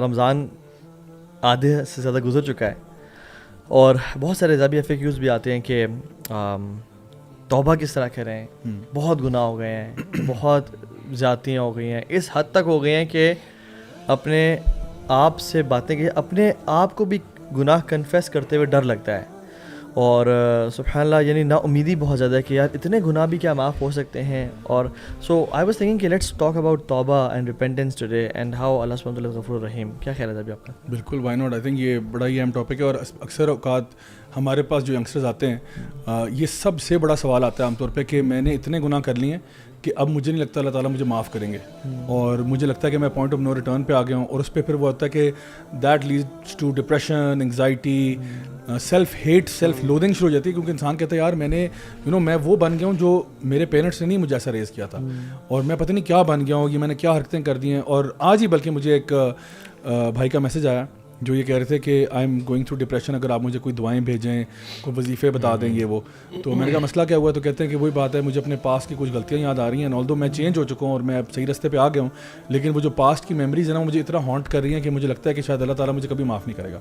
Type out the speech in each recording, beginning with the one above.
رمضان آدھے سے زیادہ گزر چکا ہے اور بہت سارے ذابی FAQs بھی آتے ہیں کہ توبہ کس طرح کریں. بہت گناہ ہو گئے ہیں, بہت زیادتیاں ہو گئی ہیں, اس حد تک ہو گئی ہیں کہ اپنے آپ سے باتیں کہ اپنے آپ کو بھی گناہ کنفیس کرتے ہوئے ڈر لگتا ہے. اور سبحان اللہ یعنی نا امیدی بہت زیادہ ہے کہ یار اتنے گناہ بھی کیا معاف ہو سکتے ہیں. اور سو آئی واز تھنکنگ کہ لیٹس ٹاک اباؤٹ توبہ and repentance today and how اللہ سبحانہ وتعالی غفور الرحیم. کیا خیال ہے ابھی آپ کا؟ بالکل, وائی ناٹ. آئی تھنک یہ بڑا ہی اہم ٹاپک ہے اور اکثر اوقات ہمارے پاس جو ینگسٹرز آتے ہیں یہ سب سے بڑا سوال آتا ہے عام طور پہ کہ میں نے اتنے گناہ کر لیے ہیں کہ اب مجھے نہیں لگتا اللہ تعالیٰ مجھے معاف کریں گے, اور مجھے لگتا ہے کہ میں پوائنٹ آف نو ریٹرن پہ آ گیا ہوں. اور اس پہ پھر وہ ہوتا ہے کہ that leads to depression, anxiety, self hate, self loathing شروع ہو جاتی ہے, کیونکہ انسان کہتا ہے یار میں نے میں وہ بن گیا ہوں جو میرے پیرنٹس نے نہیں مجھے ایسا ریز کیا تھا, اور میں پتہ نہیں کیا بن گیا ہوں, یہ میں نے کیا حرکتیں کر دی ہیں. اور آج ہی بلکہ مجھے ایک بھائی کا میسج آیا جو یہ کہہ رہے تھے کہ I am going through depression, اگر آپ مجھے کوئی دعائیں بھیجیں, کوئی وظیفے بتا دیں یہ وہ. تو میں نے کہا مسئلہ کیا ہوا؟ تو کہتے ہیں کہ وہی بات ہے, مجھے اپنے پاسٹ کی کچھ غلطیاں یاد آ رہی ہیں, آلدو میں چینج ہو چکا ہوں اور میں اب صحیح رستے پہ آ گیا ہوں, لیکن وہ جو پاسٹ کی میموریز ہیں نا مجھے اتنا ہانٹ کر رہی ہیں کہ مجھے لگتا ہے کہ شاید اللہ تعالیٰ مجھے کبھی معاف نہیں کرے گا.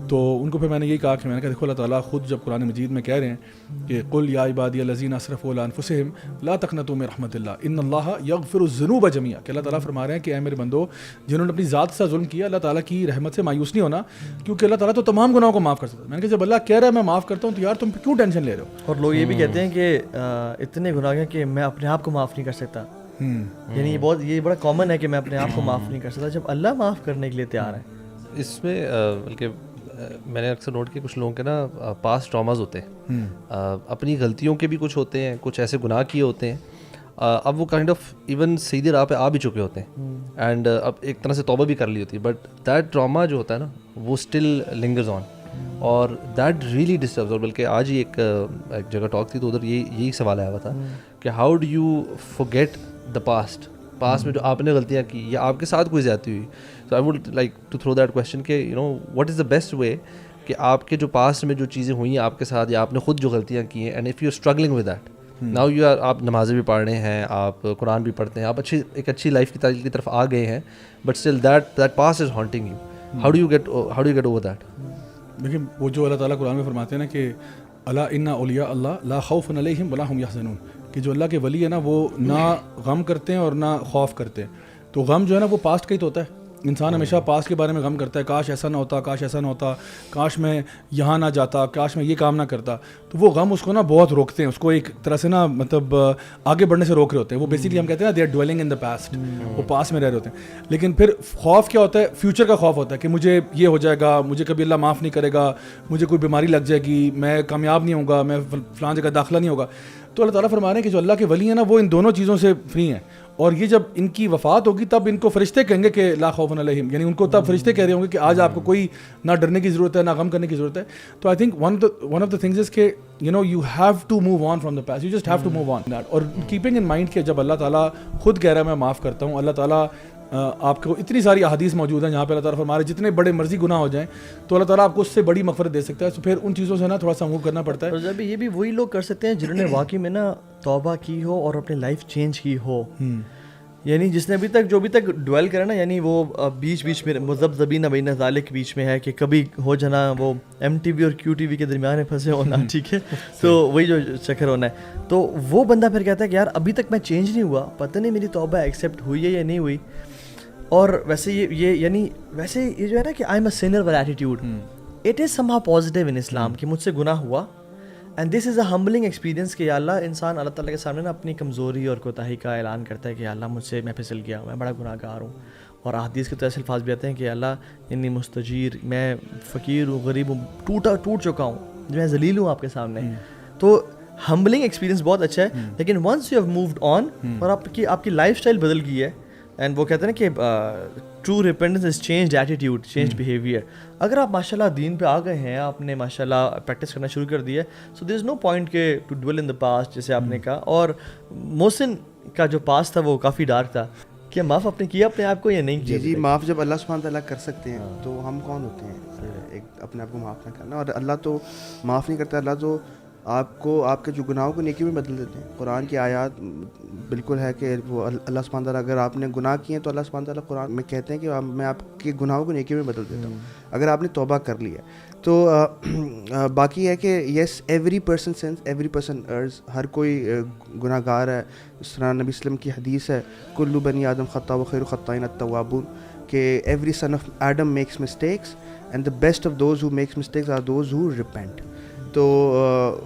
تو ان کو پھر میں نے یہی کہا کہ میں نے کہا دیکھو اللہ تعالیٰ خود جب قرآن مجید میں کہہ رہے ہیں کہ قل یا عبادی الذین اسرفوا علی انفسہم لا تقنطوا من رحمۃ اللہ ان اللہ یغفر الذنوب جميعا, کہ اللہ تعالیٰ فرما رہے ہیں کہ اے میرے بندو جنہوں نے اپنی ذات سے ظلم کیا, اللہ تعالیٰ کی رحمت سے مایوس نہیں ہونا, کیونکہ اللہ تعالیٰ تو تمام گناہوں کو معاف کر سکتا ہے. میں نے کہا جب اللہ کہہ رہا ہے میں معاف کرتا ہوں تو یار تم کیوں ٹینشن لے رہے ہو؟ اور لوگ یہ بھی کہتے ہیں کہ اتنے گناہ ہیں کہ میں اپنے آپ کو معاف نہیں کر سکتا. یعنی یہ بڑا کامن ہے کہ میں اپنے آپ کو معاف نہیں کر سکتا, جب اللہ معاف کرنے کے لیے تیار ہے. اس میں بلکہ میں نے اکثر نوٹ کیا کچھ لوگوں کے نا پاسٹ ٹراماز ہوتے ہیں, اپنی غلطیوں کے بھی کچھ ہوتے ہیں, کچھ ایسے گناہ کیے ہوتے ہیں, اب وہ کائنڈ آف ایون سیدھی راہ پہ آ بھی چکے ہوتے ہیں اینڈ اب ایک طرح سے توبہ بھی کر لی ہوتی ہے, بٹ دیٹ ٹراما جو ہوتا ہے نا وہ اسٹل لنگرز آن, اور دیٹ ریئلی ڈسٹربز. اور بلکہ آج ہی ایک جگہ ٹاک تھی تو ادھر یہی سوال آیا ہوا تھا کہ how do you forget the past میں جو آپ نے غلطیاں کی یا آپ کے ساتھ کوئی زیادتی ہوئی. So I would like to throw that question کہ what is the best way کہ آپ کے جو پاسٹ میں جو چیزیں ہوئی ہیں آپ کے ساتھ یا آپ نے خود جو غلطیاں کی ہیں, and if you are struggling with that now you are, آپ نمازیں بھی پڑھ رہے ہیں, آپ قرآن بھی پڑھتے ہیں, آپ ایک اچھی لائف کی تعلیم کی طرف آ گئے ہیں, but still that past is haunting you. How do you get over that? دیکھیں وہ جو اللہ تعالیٰ قرآن میں فرماتے ہیں نا کہ الا ان اولیاء اللہ لا خوف علیہم ولا هم یحزنون, کہ جو اللہ کے ولی ہے نا وہ نہ غم کرتے ہیں اور نہ خوف کرتے ہیں. تو غم جو ہے نا وہ پاسٹ کا ہی تو ہوتا ہے. انسان ہمیشہ پاسٹ کے بارے میں غم کرتا ہے, کاش ایسا نہ ہوتا, کاش ایسا نہ ہوتا, کاش میں یہاں نہ جاتا, کاش میں یہ کام نہ کرتا. تو وہ غم اس کو نا بہت روکتے ہیں, اس کو ایک طرح سے نا مطلب آگے بڑھنے سے روک رہے ہوتے ہیں. وہ بیسیکلی ہم کہتے ہیں نا they are dwelling in the past, وہ پاس میں رہ رہے ہوتے ہیں. لیکن پھر خوف کیا ہوتا ہے؟ فیوچر کا خوف ہوتا ہے کہ مجھے یہ ہو جائے گا, مجھے کبھی اللہ معاف نہیں کرے گا, مجھے کوئی بیماری لگ جائے گی, میں کامیاب نہیں ہوں گا, میں فلاں جگہ داخلہ نہیں ہوگا. تو اللہ تعالیٰ فرما رہے ہیں کہ جو اللہ کے ولی ہیں نا وہ ان دونوں چیزوں سے فری ہیں, اور یہ جب ان کی وفات ہوگی تب ان کو فرشتے کہیں گے کہ لا خوف علیہم, یعنی ان کو تب فرشتے کہہ رہے ہوں گے کہ آج آپ کو کوئی نہ ڈرنے کی ضرورت ہے نہ غم کرنے کی ضرورت ہے. تو I think one of the things is کہ you have to move on from the past, you just have to move on that. اور کیپنگ ان مائنڈ کہ جب اللہ تعالیٰ خود کہہ رہا ہے میں معاف کرتا ہوں, اللہ تعالیٰ آپ کو اتنی ساری احادیث موجود ہیں جہاں پہ اللہ تعالیٰ فرما رہے ہیں جتنے بڑے مرضی گناہ ہو جائیں تو اللہ تعالیٰ آپ کو اس سے بڑی مغفرت دے سکتا ہے. تو پھر ان چیزوں سے نا تھوڑا سا موو کرنا پڑتا ہے. اور جب یہ بھی وہی لوگ کر سکتے ہیں جنہوں نے واقعی میں نا توبہ کی ہو اور اپنی لائف چینج کی ہو. یعنی جس نے جو ابھی تک ڈویل کرا نا, یعنی وہ بیچ میں مذبذبین بین ذالک بیچ میں ہے کہ کبھی ہو جانا وہ MTV اور QTV کے درمیان میں پھنسے ہونا, ٹھیک ہے, تو وہی جو چکر ہونا ہے. تو وہ بندہ پھر کہتا ہے کہ یار ابھی تک میں چینج نہیں ہوا, پتہ نہیں میری توبہ ایکسیپٹ ہوئی ہے یا نہیں ہوئی. اور ویسے یہ جو ہے نا کہ I am a sinner with attitude, it is somehow positive in Islam کہ مجھ سے گناہ ہوا, and this is a humbling experience کہ یا اللہ انسان اللہ تعالیٰ کے سامنے نا اپنی کمزوری اور کوتاہی کا اعلان کرتا ہے کہ یا اللہ مجھ سے میں پھسل گیا, میں بڑا گناہ گار ہوں. اور احادیث کے تو ایسے الفاظ بھی آتے ہیں کہ اللہ انی مستجیر, میں فقیر ہوں, غریب ہوں, ٹوٹ چکا ہوں, میں ذلیل ہوں آپ کے سامنے. تو ہمبلنگ ایکسپیرینس بہت اچھا ہے, لیکن once you have moved on اور آپ کی لائف اسٹائل بدل گئی ہے, اینڈ وہ کہتے ہیں نا کہ ٹرو ریپینٹنس از چینجڈ ایٹیٹیوڈ, چینجڈ بیہیویئر. اگر آپ ماشاء اللہ دین پہ آ گئے ہیں, آپ نے ماشاء اللہ پریکٹس کرنا شروع کر دیا ہے, so there is no point کہ to dwell in the past جیسے آپ نے کہا. اور محسن کا جو پاسٹ تھا وہ کافی ڈارک تھا, کیا معاف آپ نے کیا اپنے آپ کو یا نہیں کیا؟ جی معاف جب اللہ سبحانہ تعالیٰ کر سکتے ہیں تو ہم کون ہوتے ہیں ایک اپنے آپ کو معاف نہ کرنا. اور اللہ تو معاف نہیں کرتا, اللہ تو آپ کو آپ کے جو گناہوں کو نیکی میں بدل دیتے ہیں. قرآن کی آیات بالکل ہے کہ وہ اللہ سبحانہ تعالیٰ اگر آپ نے گناہ کیے ہیں تو اللہ سبحانہ تعالیٰ قرآن میں کہتے ہیں کہ میں آپ کے گناہوں کو نیکی میں بدل دیتا ہوں اگر آپ نے توبہ کر لی ہے. تو باقی ہے کہ yes every person sins every person errs, ہر کوئی گناہ گار ہے. اس طرح نبی وسلم کی حدیث ہے کل بنی آدم خطا و خیر خطائین التوابون, کہ every son of Adam makes mistakes and the best of those who makes mistakes are those who repent. تو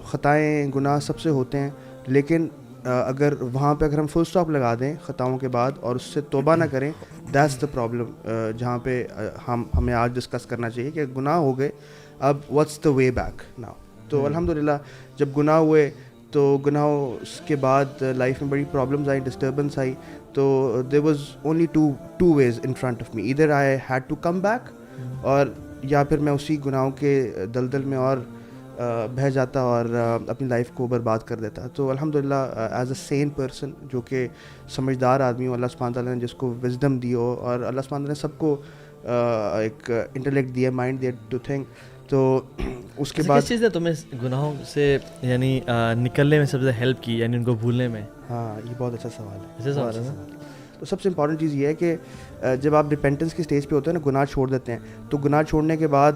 خطائیں گناہ سب سے ہوتے ہیں, لیکن اگر وہاں پہ اگر ہم فل اسٹاپ لگا دیں خطاؤں کے بعد اور اس سے توبہ نہ کریں, دیٹس دا پرابلم جہاں پہ ہمیں آج ڈسکس کرنا چاہیے کہ گناہ ہو گئے, اب what's the way back now. تو الحمدللہ جب گناہ ہوئے تو گناہوں کے بعد لائف میں بڑی پرابلمز آئی, ڈسٹربنس آئی. تو there was only two ways in front of me, ادھر I had to come back, اور یا پھر میں اسی گناہوں کے دلدل میں اور بہہ جاتا اور اپنی لائف کو برباد کر دیتا. تو الحمدللہ ایز اے سین پرسن, جو کہ سمجھدار آدمی ہوں, اللہ سبحانہ تعالیٰ نے جس کو وزڈم دی ہو, اور اللہ سبحانہ تعالیٰ نے سب کو ایک انٹلیکٹ دیا, مائنڈ دیا ٹو تھنک. تو اس کے بعد کس چیز نے تمہیں گناہوں سے یعنی نکلنے میں سب سے ہیلپ کی, یعنی ان کو بھولنے میں؟ ہاں یہ بہت اچھا سوال ہے. ایسے سوال ہے نا. تو سب سے امپورٹنٹ چیز یہ ہے کہ جب آپ ریپینٹنس کی اسٹیج پہ ہوتے ہیں نا, گناہ چھوڑ دیتے ہیں, تو گناہ چھوڑنے کے بعد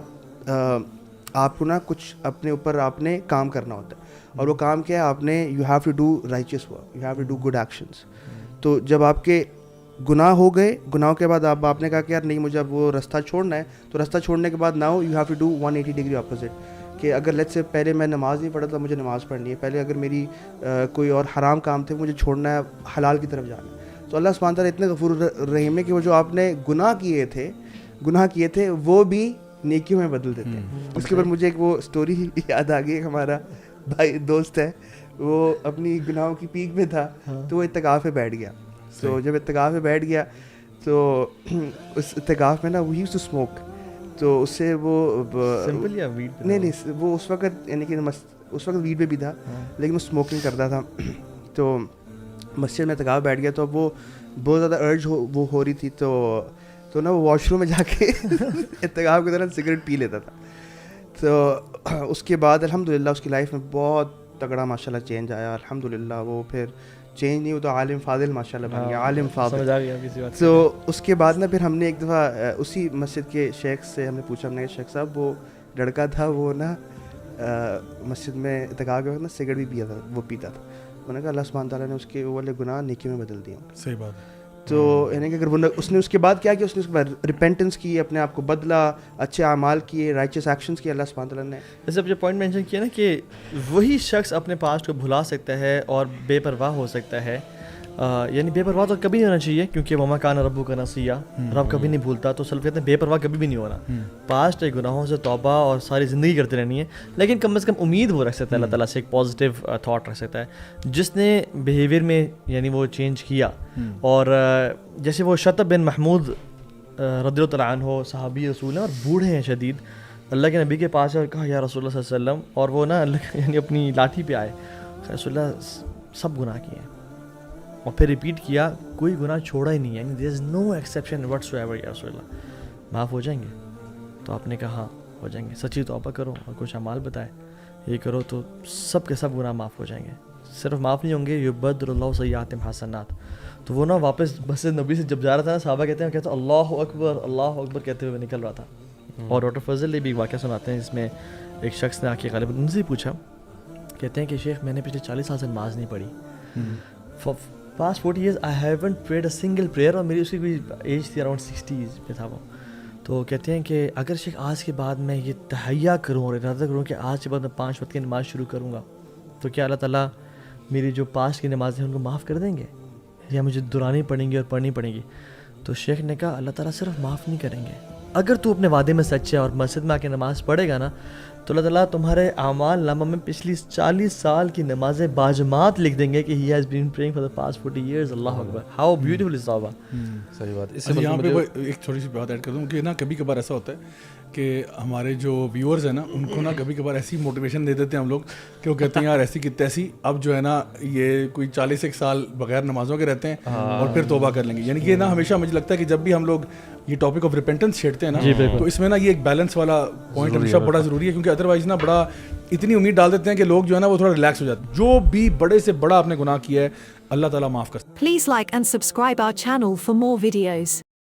آپ کو نا کچھ اپنے اوپر آپ نے کام کرنا ہوتا ہے, اور وہ کام کیا ہے, آپ نے you have to do righteous work, you have to do good actions. تو جب آپ کے گناہ ہو گئے, گناہوں کے بعد آپ نے کہا کہ یار نہیں مجھے اب وہ رستہ چھوڑنا ہے, تو رستہ چھوڑنے کے بعد now you have to do 180 degree opposite. کہ اگر لیٹس سے پہلے میں نماز نہیں پڑھا تھا, مجھے نماز پڑھنی ہے. پہلے اگر میری کوئی اور حرام کام تھے, مجھے چھوڑنا ہے, حلال کی طرف جانا ہے. تو اللہ سبحانہ تعالیٰ اتنے غفور رحیم ہے کہ وہ جو آپ نے گناہ کیے تھے وہ بھی نیکیوں میں بدل دیتے ہیں. اس کے اوپر مجھے ایک وہ اسٹوری یاد آ گئی. ایک ہمارا بھائی دوست ہے, وہ اپنی گناہوں کی پیک میں تھا, تو وہ اعتکاف میں بیٹھ گیا. تو جب اعتکاف میں بیٹھ گیا تو اس اعتکاف میں نا وہ یوزڈ ٹو اسموک. تو اس سے وہ سمپل یا ویڈ؟ نہیں, وہ اس وقت یعنی کہ اس وقت ویڈ پہ بھی تھا, لیکن وہ اسموکنگ کرتا تھا. تو مسجد میں اعتکاف بیٹھ گیا, تو اب وہ بہت زیادہ ارج ہو رہی تھی. تو نا وہ واش روم میں جا کے اعتکاف کی طرح سگریٹ پی لیتا تھا. تو اس کے بعد الحمدللہ اس کی لائف میں بہت تگڑا ماشاءاللہ چینج آیا. الحمدللہ وہ پھر چینج نہیں, وہ تو عالم فاضل ماشاءاللہ بن گیا, عالم فاضل. سمجھ آ گیا کسی بات. تو اس کے بعد نا پھر ہم نے ایک دفعہ اسی مسجد کے شیخ سے ہم نے پوچھا, ہم نے شیخ صاحب وہ لڑکا تھا وہ نا مسجد میں اعتکاف کے وقت نا سگریٹ بھی وہ پیتا تھا. انہوں نے کہا اللہ سبحانہ تعالیٰ نے اس کے وہ والے گناہ نیکی میں بدل دیے. صحیح بات ہے. تو یعنی کہ اگر اس نے اس کے بعد کیا کیا, اس نے اس کے بعد ریپینٹنس کی, اپنے آپ کو بدلا, اچھے اعمال کیے, رائچس ایکشنز کیے, اللہ سبحانہ تعالیٰ نے. جیسے آپ جو پوائنٹ مینشن کیا نا کہ وہی شخص اپنے پاسٹ کو بھلا سکتا ہے اور بے پرواہ ہو سکتا ہے. یعنی بے پرواہ تو کبھی نہیں ہونا چاہیے, کیونکہ وما کان ربک نسیا, رب کبھی نہیں بھولتا. تو سلف کہتے ہیں بے پرواہ کبھی بھی نہیں ہونا. پاسٹ گناہوں سے توبہ اور ساری زندگی کرتے رہنی ہے, لیکن کم از کم امید وہ رکھ سکتا ہے اللہ تعالیٰ سے, ایک پازیٹیو تھاٹ رکھ سکتا ہے. جس نے بیہیویئر میں یعنی وہ چینج کیا, اور جیسے وہ شطب بن محمود رضی اللہ تعالیٰ عنہ صحابی رسول ہیں اور بوڑھے ہیں شدید, اللہ کے نبی کے پاس ہے اور کہا یا رسول اللہ صلی اللہ علیہ وسلم, اور وہ نا اللہ یعنی اپنی لاٹھی پہ آئے, رسول اللہ سب گناہ کیے ہیں, اور پھر ریپیٹ کیا کوئی گناہ چھوڑا ہی نہیں ہے, یعنی دیر is no exception what's ever, یا رسول اللہ معاف ہو جائیں گے؟ تو آپ نے کہا ہاں ہو جائیں گے, سچی توبہ کرو اور کچھ اعمال بتائے, یہ کرو تو سب کے سب گناہ معاف ہو جائیں گے. صرف معاف نہیں ہوں گے, یبدل اللہ سیئاتہم حسنات. تو وہ نا واپس مسجد نبی سے جب جا رہا تھا نا, صحابہ کہتے ہیں اللہ اکبر کہتے ہوئے نکل رہا تھا. اور ڈاکٹر فضل نے بھی ایک واقعہ سناتے ہیں, جس میں ایک شخص نے آ کے غالباً ان سے پوچھا, کہتے ہیں کہ شیخ میں نے پچھلے 40 سال سے نماز نہیں پڑھی, past 40 years I haven't prayed a single prayer, اور میری اس کی کوئی ایج تھی اراؤنڈ 60s پہ تھا وہ. تو کہتے ہیں کہ اگر شیخ آج کے بعد میں یہ تہیا کروں اور ارادہ کروں کہ آج کے بعد میں 5 وقت کی نماز شروع کروں گا, تو کیا اللہ تعالیٰ میری جو پاسٹ کی نمازیں ہیں ان کو معاف کر دیں گے, یا مجھے دہرانی پڑیں گی اور پڑھنی پڑیں گی؟ تو شیخ نے کہا اللہ تعالیٰ صرف معاف نہیں کریں گے, اگر تو اپنے وعدے میں سچ ہے اور مسجد میں آ کے نماز پڑھے گا نا, تو اللہ تعالیٰ تمہارے اعمال نامہ میں پچھلی 40 سال کی نمازیں باجماعت لکھ دیں گے کہ he has been praying for the past 40 years. Allah Akbar, how beautiful is توبہ. صحیح بات. اس سے یہاں پہ ایک چھوٹی سی بات ایڈ کر دوں کہ نا کبھی کبھار ایسا ہوتا ہے کہ ہمارے جو ویورز ہیں نا, ان کو نا کبھی کبھار ایسی موٹیویشن دے دیتے ہیں ہم لوگ کہ وہ کہتے ہیں یار ایسی کی تیسی, اب جو ہے نا یہ کوئی 40 سال بغیر نمازوں کے رہتے ہیں اور پھر توبہ کر لیں گے. یعنی کہ نا ہمیشہ مجھے لگتا ہے کہ جب بھی ہم لوگ یہ ٹاپک آف ریپینٹنس چھیڑتے ہیں نا, تو اس میں نا یہ ایک بیلنس والا پوائنٹ ہمیشہ بڑا ضروری ہے, کیونکہ ادروائز نا بڑا اتنی امید ڈال دیتے ہیں کہ لوگ جو ہے نا وہ تھوڑا ریلیکس ہو جاتے ہیں. جو بھی بڑے سے بڑا آپ نے گناہ کیا ہے اللہ تعالیٰ معاف کر. Please like and subscribe our channel for more videos.